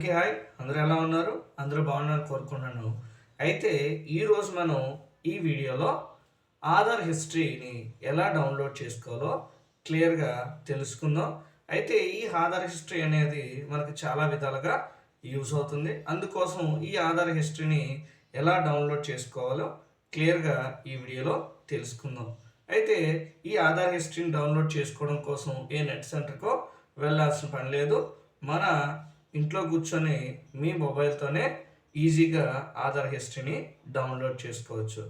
Hi, అందరూ ఎలా ఉన్నారు? అందరూ బాగున్నారని కోరుకున్నాను. అయితే ఈరోజు మనం ఈ వీడియోలో ఆధార్ హిస్టరీని ఎలా డౌన్లోడ్ చేసుకోవాలో క్లియర్గా తెలుసుకుందాం. అయితే ఈ ఆధార్ హిస్టరీ అనేది మనకు చాలా విధాలుగా యూజ్ అవుతుంది. అందుకోసం ఈ ఆధార్ హిస్టరీని ఎలా డౌన్లోడ్ చేసుకోవాలో క్లియర్గా ఈ వీడియోలో తెలుసుకుందాం. అయితే ఈ ఆధార్ హిస్టరీని డౌన్లోడ్ చేసుకోవడం కోసం ఏ నెట్ సెంటర్కో వెళ్ళాల్సిన పని లేదు. మన ఇంట్లో కూర్చొని మీ మొబైల్తోనే ఈజీగా ఆధార్ హిస్టరీని డౌన్లోడ్ చేసుకోవచ్చు.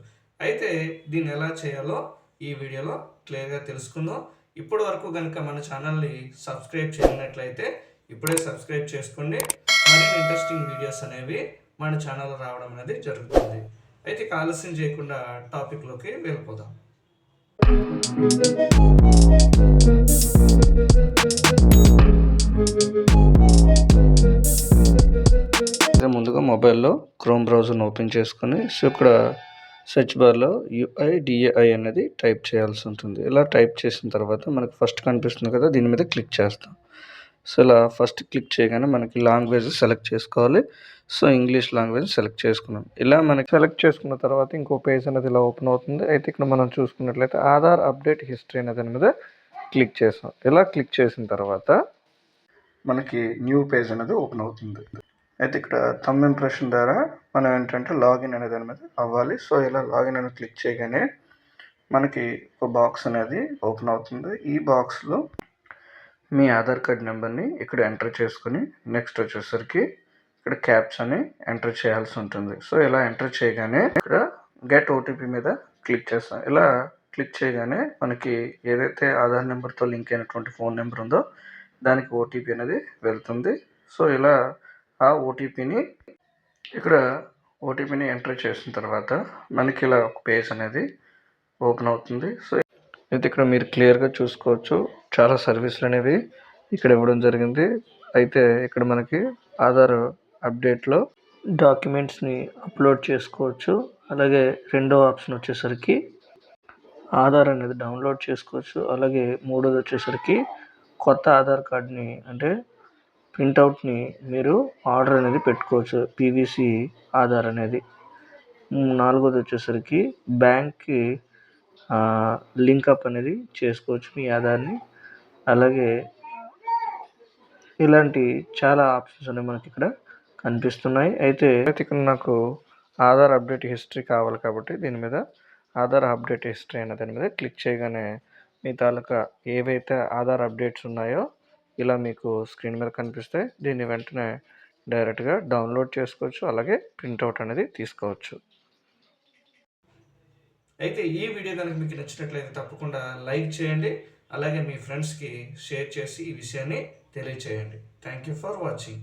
అయితే దీన్ని ఎలా చేయాలో ఈ వీడియోలో క్లియర్గా తెలుసుకుందాం. ఇప్పటి వరకు కనుక మన ఛానల్ని సబ్స్క్రైబ్ చేయనట్లయితే ఇప్పుడే సబ్స్క్రైబ్ చేసుకోండి. మరిన్ని ఇంట్రెస్టింగ్ వీడియోస్ అనేవి మన ఛానల్లో రావడం అనేది జరుగుతుంది. అయితే ఆలస్యం చేయకుండా టాపిక్లోకి వెళ్ళిపోదాం. ముందుగా మొబైల్లో క్రోమ్ బ్రౌజర్ని ఓపెన్ చేసుకొని ఇక్కడ సెర్చ్ బార్లో UIDAI అనేది టైప్ చేయాల్సి ఉంటుంది. ఇలా టైప్ చేసిన తర్వాత మనకు ఫస్ట్ కనిపిస్తుంది కదా, దీని మీద క్లిక్ చేస్తాం. సో ఇలా ఫస్ట్ క్లిక్ చేయగానే మనకి లాంగ్వేజ్ సెలెక్ట్ చేసుకోవాలి. సో ఇంగ్లీష్ లాంగ్వేజ్ సెలెక్ట్ చేసుకున్నాం. ఇలా మనకి సెలెక్ట్ చేసుకున్న తర్వాత ఇంకో పేజ్ అనేది ఇలా ఓపెన్ అవుతుంది. అయితే ఇక్కడ మనం చూసుకున్నట్లయితే ఆధార్ అప్డేట్ హిస్టరీ అనే దాని మీద క్లిక్ చేసాం. ఇలా క్లిక్ చేసిన తర్వాత మనకి న్యూ పేజ్ అనేది ఓపెన్ అవుతుంది. అయితే ఇక్కడ థంబ్ ఇంప్రెషన్ ద్వారా మనం ఏంటంటే లాగిన్ అనే దాని మీద అవ్వాలి. సో ఇలా లాగిన్ అని క్లిక్ చేయగానే మనకి ఒక బాక్స్ అనేది ఓపెన్ అవుతుంది. ఈ బాక్స్లో మీ ఆధార్ కార్డ్ నెంబర్ని ఇక్కడ ఎంటర్ చేసుకుని నెక్స్ట్ వచ్చేసరికి ఇక్కడ క్యాప్స్ అని ఎంటర్ చేయాల్సి ఉంటుంది. సో ఇలా ఎంటర్ చేయగానే ఇక్కడ గెట్ ఓటీపీ మీద క్లిక్ చేస్తాం. ఇలా క్లిక్ చేయగానే మనకి ఏదైతే ఆధార్ నెంబర్తో లింక్ అయినటువంటి ఫోన్ నెంబర్ ఉందో దానికి ఓటీపీ అనేది వెళ్తుంది. సో ఇలా ఆ ఓటీపీని ఎంటర్ చేసిన తర్వాత మనకి ఇలా ఒక పేజ్ అనేది ఓపెన్ అవుతుంది. సో అయితే ఇక్కడ మీరు క్లియర్గా చూసుకోవచ్చు, చాలా సర్వీసులు అనేవి ఇక్కడ ఇవ్వడం జరిగింది. అయితే ఇక్కడ మనకి ఆధార్ అప్డేట్లో డాక్యుమెంట్స్ని అప్లోడ్ చేసుకోవచ్చు. అలాగే రెండో ఆప్షన్ వచ్చేసరికి ఆధార్ అనేది డౌన్లోడ్ చేసుకోవచ్చు. అలాగే మూడోది వచ్చేసరికి కొత్త ఆధార్ కార్డ్ని అంటే ప్రింట్అవుట్ని మీరు ఆర్డర్ అనేది పెట్టుకోవచ్చు, పీవీసీ ఆధార్ అనేది. నాలుగోది వచ్చేసరికి బ్యాంక్కి లింకప్ అనేది చేసుకోవచ్చు మీ ఆధార్ని. అలాగే ఇలాంటి చాలా ఆప్షన్స్ అనేవి మనకి ఇక్కడ కనిపిస్తున్నాయి. అయితే ఇక్కడ నాకు ఆధార్ అప్డేట్ హిస్టరీ కావాలి కాబట్టి దీని మీద ఆధార్ అప్డేట్ హిస్టరీ అనే దాని మీద క్లిక్ చేయగానే మీ తాలూకా ఏవైతే ఆధార్ అప్డేట్స్ ఉన్నాయో ఇలా మీకు స్క్రీన్ మీద కనిపిస్తే దీన్ని వెంటనే డైరెక్ట్గా డౌన్లోడ్ చేసుకోవచ్చు. అలాగే ప్రింట్అవుట్ అనేది తీసుకోవచ్చు. అయితే ఈ వీడియో కనుక మీకు నచ్చినట్లయితే తప్పకుండా లైక్ చేయండి. అలాగే మీ ఫ్రెండ్స్కి షేర్ చేసి ఈ విషయాన్ని తెలియచేయండి. Thank you for watching.